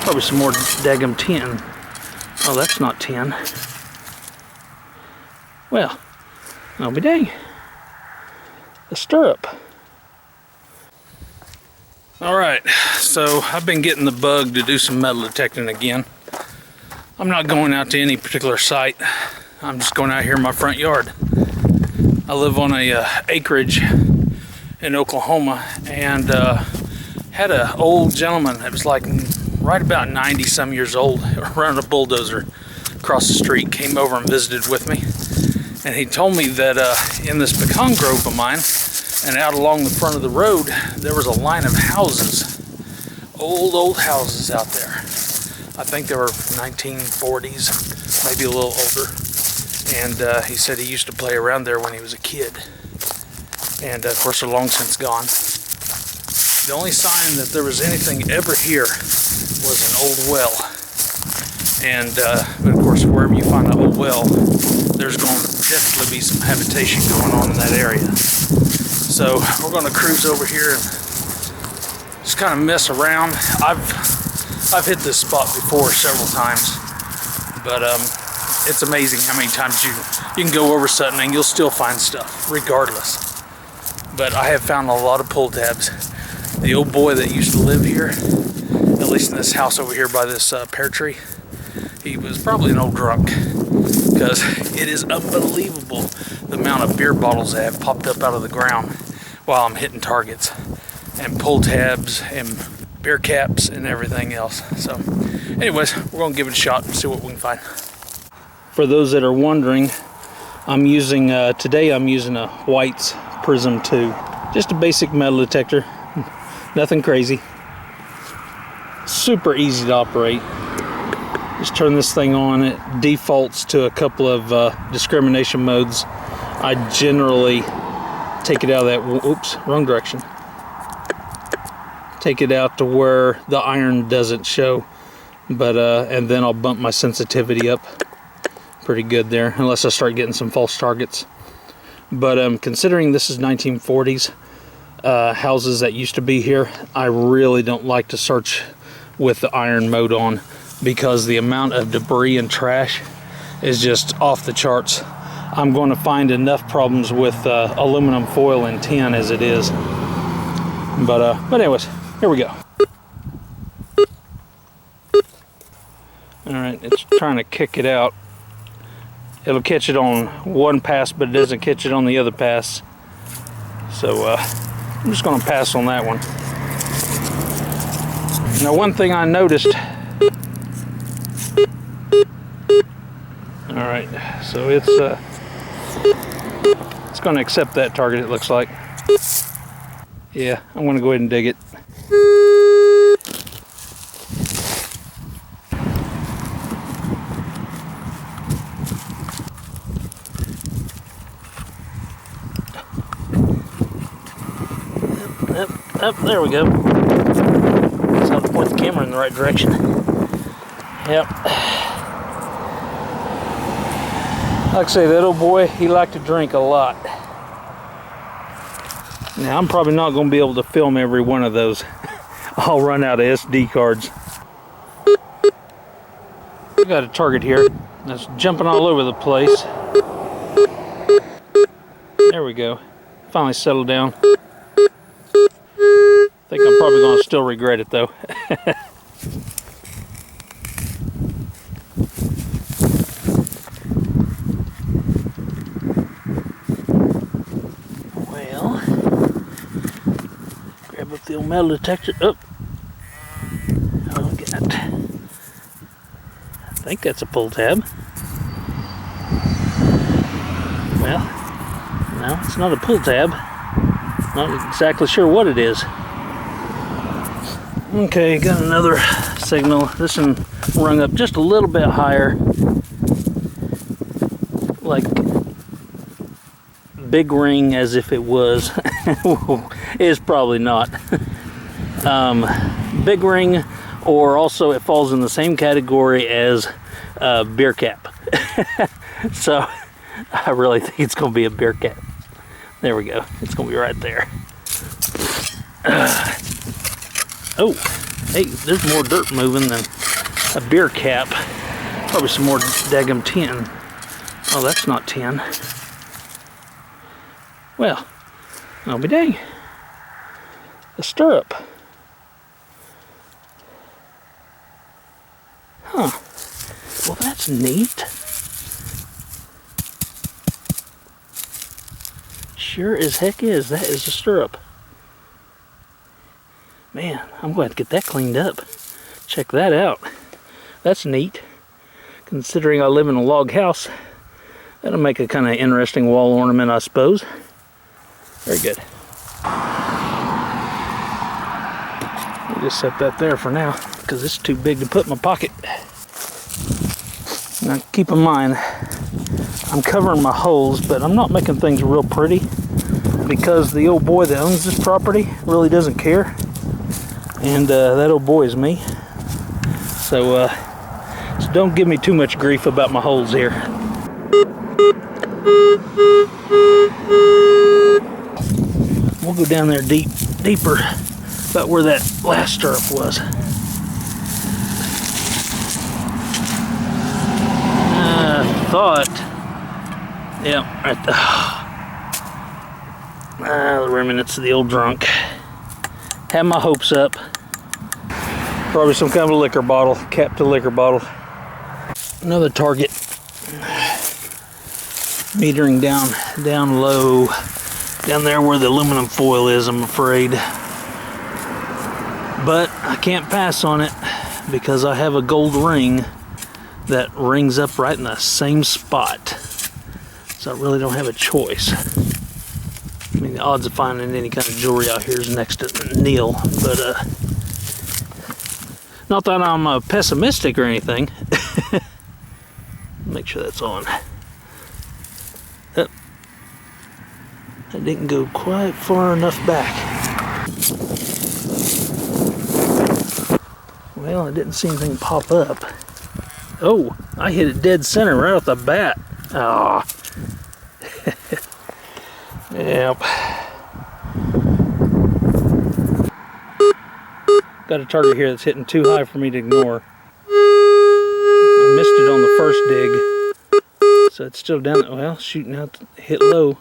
Probably some more daggum tin. Oh, that's not tin. Well, I'll be dang. A stirrup. Alright, so I've been getting the bug to do some metal detecting again. I'm not going out to any particular site. I'm just going out here in my front yard. I live on a acreage in Oklahoma, and had an old gentleman that was like right about 90 some years old running a bulldozer across the street. Came over and visited with me, and he told me that in this pecan grove of mine and out along the front of the road there was a line of houses, old houses out there. I think they were 1940s, maybe a little older. And he said he used to play around there when he was a kid. And of course they're long since gone. The only sign that there was anything ever here was an old well. And but of course, wherever you find an old well, there's going to definitely be some habitation going on in that area. So we're going to cruise over here and just kind of mess around. I've hit this spot before several times, but it's amazing how many times you can go over something and you'll still find stuff, regardless. But I have found a lot of pull tabs. The old boy that used to live here, at least in this house over here by this pear tree, he was probably an old drunk, because it is unbelievable the amount of beer bottles that have popped up out of the ground while I'm hitting targets, and pull tabs and beer caps and everything else. So anyways, we're going to give it a shot and see what we can find. For those that are wondering, I'm using today I'm using a White's Prizm 2, just a basic metal detector, nothing crazy, super easy to operate. Just turn this thing on. It defaults to a couple of discrimination modes. I generally take it out of that, oops, wrong direction. Take it out to where the iron doesn't show, but and then I'll bump my sensitivity up pretty good there, unless I start getting some false targets. But considering this is 1940s houses that used to be here, I really don't like to search with the iron mode on, because the amount of debris and trash is just off the charts. I'm going to find enough problems with aluminum foil and tin as it is. But anyways, here we go. Alright, it's trying to kick it out. It'll catch it on one pass, but it doesn't catch it on the other pass. So I'm just going to pass on that one. Now, one thing I noticed. Alright, so it's going to accept that target, it looks like. Yeah, I'm going to go ahead and dig it. Up, there we go. That's how to point the camera in the right direction. Yep. Like I say, that old boy, he liked to drink a lot. Now, I'm probably not going to be able to film every one of those. I'll run out of SD cards. We got a target here that's jumping all over the place. There we go. Finally settled down. I think I'm probably going to still regret it though. Well, grab up the old metal detector. Oh, I think that's a pull tab. Well, no, it's not a pull tab. Not exactly sure what it is. Okay, got another signal. This one rung up just a little bit higher. Like big ring as if it was. Is probably not. Big ring, or also it falls in the same category as beer cap. So I really think it's going to be a beer cap. There we go. It's going to be right there. Oh, Hey, there's more dirt moving than a beer cap. Probably some more daggum tin. Oh, that's not tin. Well, I'll be dang. A stirrup. Huh. Well, that's neat. Sure as heck is. That is a stirrup. Man, I'm going to get that cleaned up. Check that out. That's neat. Considering I live in a log house, that'll make a kind of interesting wall ornament, I suppose. Very good. I'll just set that there for now because it's too big to put in my pocket. Now keep in mind, I'm covering my holes, but I'm not making things real pretty because the old boy that owns this property really doesn't care. And that old boy is me. So don't give me too much grief about my holes here. We'll go down there deeper, about where that last stirrup was. Thought, yeah, right there. The remnants of the old drunk. Had my hopes up. Probably some kind of a liquor bottle, capped a liquor bottle. Another target. Metering down low, down there where the aluminum foil is, I'm afraid. But I can't pass on it because I have a gold ring that rings up right in the same spot. So I really don't have a choice. I mean, the odds of finding any kind of jewelry out here is next to nil, but not that I'm pessimistic or anything. Make sure that's on. Oh, I didn't go quite far enough back. Well, I didn't see anything pop up. Oh, I hit it dead center right off the bat. Ah. Yep. Got a target here that's hitting too high for me to ignore. I missed it on the first dig. So it's still down, well, shooting out, hit low.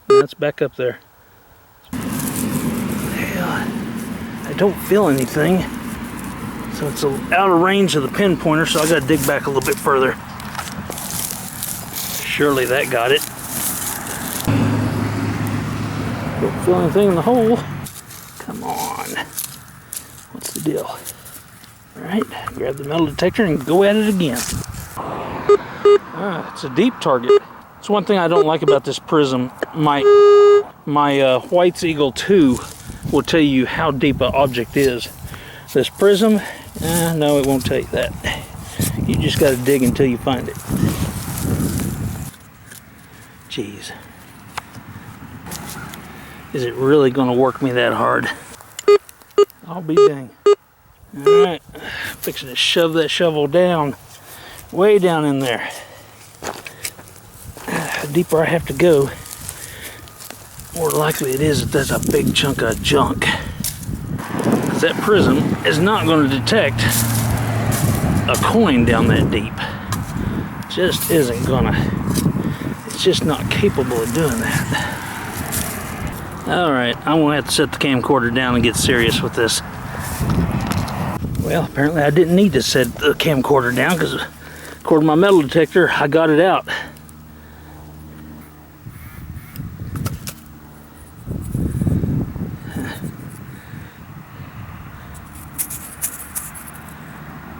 Now it's back up there. Hell, I don't feel anything. So it's out of range of the pinpointer, so I gotta dig back a little bit further. Surely that got it. Don't feel anything in the hole. Come on. What's the deal? Alright, grab the metal detector and go at it again. It's a deep target. It's one thing I don't like about this Prizm. My White's Eagle 2 will tell you how deep an object is. This Prizm, no, it won't tell you that. You just got to dig until you find it. Jeez. Is it really going to work me that hard? I'll be dang. Alright, fixing to shove that shovel down, way down in there. The deeper I have to go, more likely it is that that's a big chunk of junk. Because that Prizm is not going to detect a coin down that deep. Just isn't gonna. It's just not capable of doing that. Alright, I'm going to have to set the camcorder down and get serious with this. Well, apparently I didn't need to set the camcorder down because according to my metal detector, I got it out.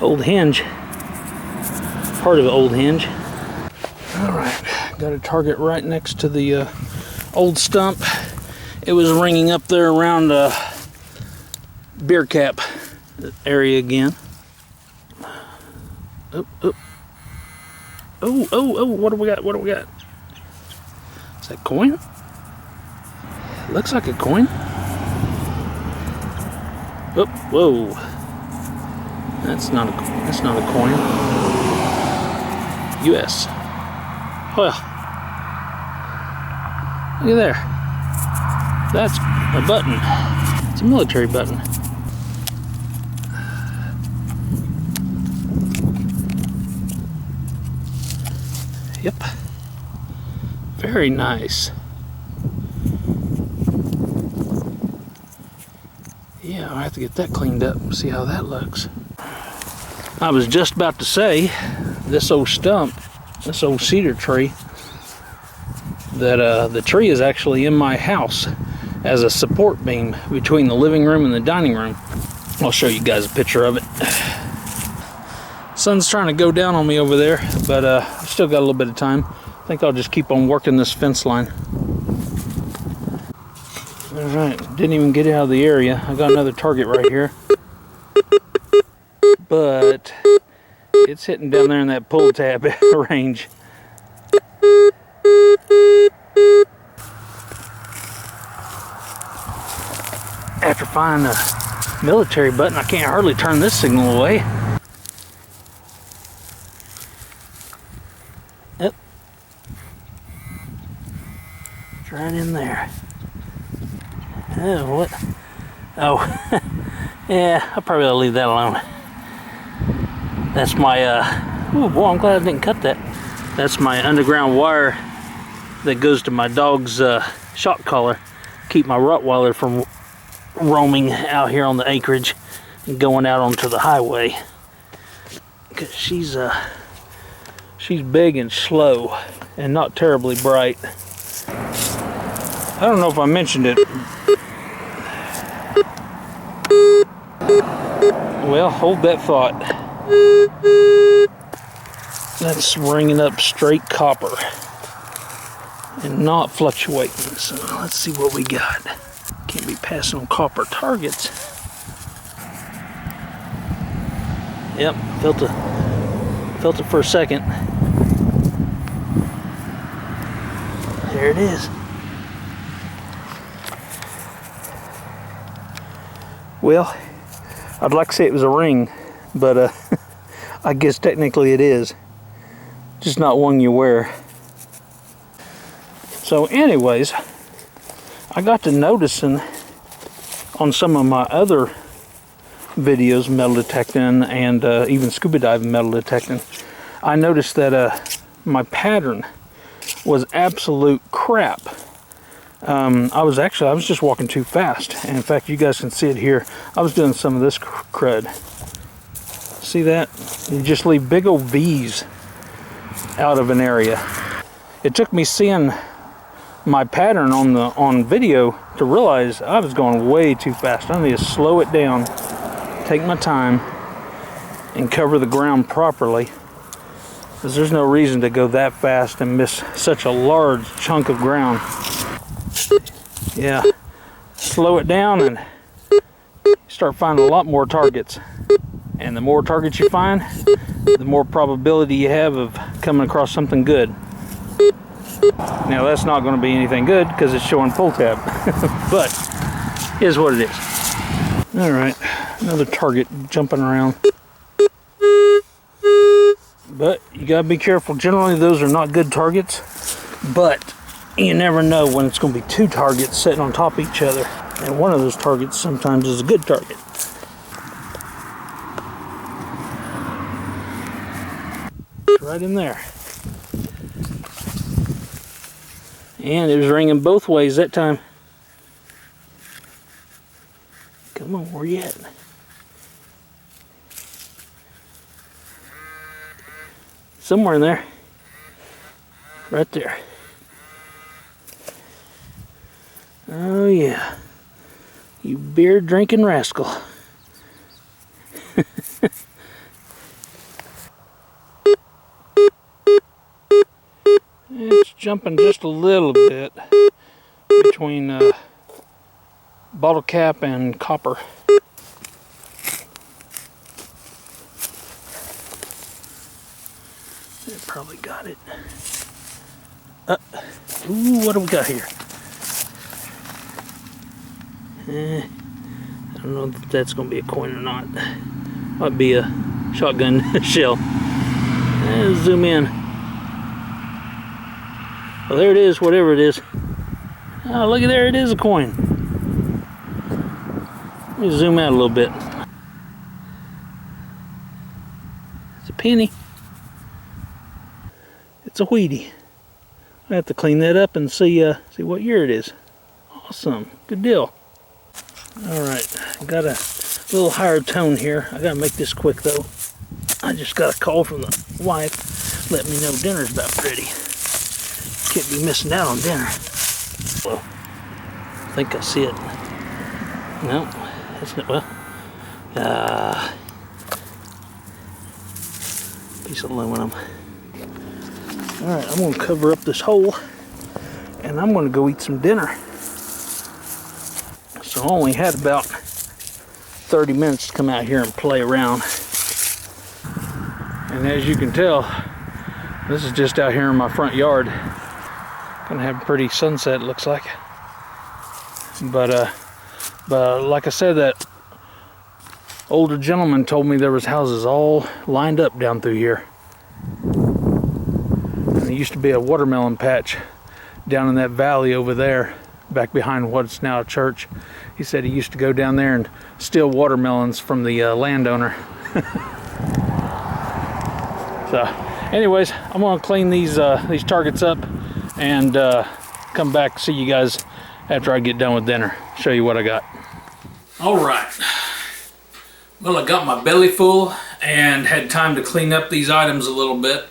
Old hinge. Part of an old hinge. Alright, got a target right next to the old stump. It was ringing up there around the beer cap area again. Oh, what do we got? What do we got? Is that coin? Looks like a coin. Oh, whoa. That's not a coin. US. Well, look at there. That's a button. It's a military button. Yep. Very nice. Yeah, I'll have to get that cleaned up and see how that looks. I was just about to say, this old stump, this old cedar tree, that the tree is actually in my house as a support beam between the living room and the dining room. I'll show you guys a picture of it. Sun's trying to go down on me over there, but I've still got a little bit of time. I think I'll just keep on working this fence line. Alright, didn't even get out of the area. I got another target right here. But it's hitting down there in that pull tab range. After finding a military button, I can't hardly turn this signal away. Yep. It's right in there. Oh, what? Oh, yeah, I probably ought to leave that alone. That's my, oh boy, I'm glad I didn't cut that. That's my underground wire that goes to my dog's shock collar. Keep my Rottweiler from roaming out here on the acreage and going out onto the highway. Because she's big and slow and not terribly bright. I don't know if I mentioned it. Well, hold that thought. That's ringing up straight copper and not fluctuating. So let's see what we got. Can't be passing on copper targets. Yep, felt it for a second. There it is. Well, I'd like to say it was a ring, but I guess technically it is. Just not one you wear. So anyways, I got to noticing on some of my other videos, metal detecting and even scuba diving metal detecting, I noticed that my pattern was absolute crap. I was just walking too fast. And in fact, you guys can see it here. I was doing some of this crud. See that? You just leave big old V's out of an area. It took me seeing my pattern on video to realize I was going way too fast. I need to slow it down, take my time, and cover the ground properly. Because there's no reason to go that fast and miss such a large chunk of ground. Yeah, slow it down and start finding a lot more targets. And the more targets you find, the more probability you have of coming across something good. Now that's not going to be anything good because it's showing pull tab, but is what it is. All right, another target jumping around. But you gotta be careful. Generally those are not good targets, but you never know when it's going to be two targets sitting on top of each other, and one of those targets sometimes is a good target. It's right in there. And it was ringing both ways that time. Come on, where you at? Somewhere in there. Right there. Oh yeah. You beer drinking rascal. It's jumping just a little bit between bottle cap and copper. It probably got it. Ooh, what do we got here? I don't know if that's going to be a coin or not. Might be a shotgun shell. Zoom in. Well, there it is, whatever it is. Oh, look at there, it is a coin. Let me zoom out a little bit. It's a penny. It's a Wheatie. I have to clean that up and see what year it is. Awesome, good deal. All right, got a little higher tone here. I gotta make this quick though. I just got a call from the wife letting me know dinner's about ready. Can't be missing out on dinner. Well, I think I see it. No, that's not, well, piece of aluminum. All right, I'm gonna cover up this hole and I'm gonna go eat some dinner. So I only had about 30 minutes to come out here and play around. And as you can tell, this is just out here in my front yard. Gonna have a pretty sunset, it looks like. But like I said, that older gentleman told me there was houses all lined up down through here. And there used to be a watermelon patch down in that valley over there, back behind what's now a church. He said he used to go down there and steal watermelons from the landowner. So anyways, I'm gonna clean these targets up and come back see you guys after I get done with dinner. Show you what I got. All right, well, I got my belly full and had time to clean up these items a little bit,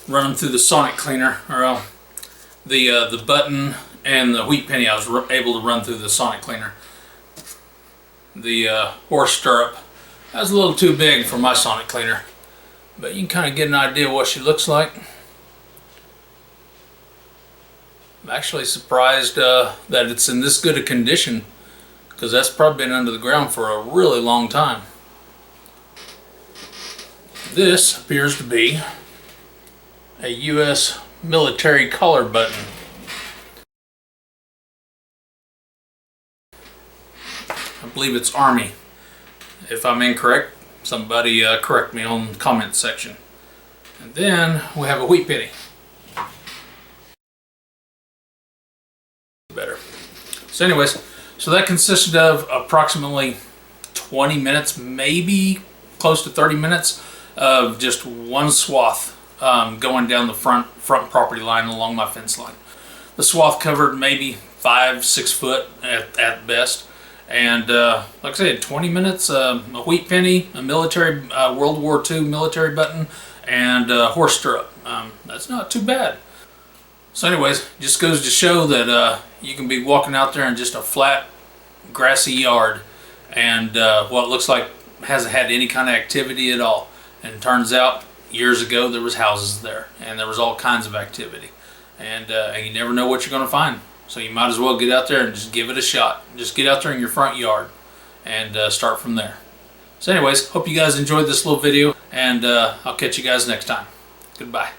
run them through the sonic cleaner, or the button and the wheat penny I was able to run through the sonic cleaner. The horse stirrup, that was a little too big for my sonic cleaner, but you can kind of get an idea what she looks like. I'm actually surprised that it's in this good a condition, because that's probably been under the ground for a really long time. This appears to be a U.S. military collar button. I believe it's Army. If I'm incorrect, somebody correct me on the comment section. And then we have a wheat penny. Better. So anyways, so that consisted of approximately 20 minutes, maybe close to 30 minutes of just one swath going down the front property line along my fence line. The swath covered maybe 5-6 foot at best. And like I said, 20 minutes, a wheat penny, a military World War II military button, and a horse stirrup. That's not too bad. So anyways, just goes to show that you can be walking out there in just a flat, grassy yard, and what looks like hasn't had any kind of activity at all. And it turns out, years ago, there was houses there, and there was all kinds of activity. And you never know what you're going to find. So you might as well get out there and just give it a shot. Just get out there in your front yard and start from there. So anyways, hope you guys enjoyed this little video, and I'll catch you guys next time. Goodbye.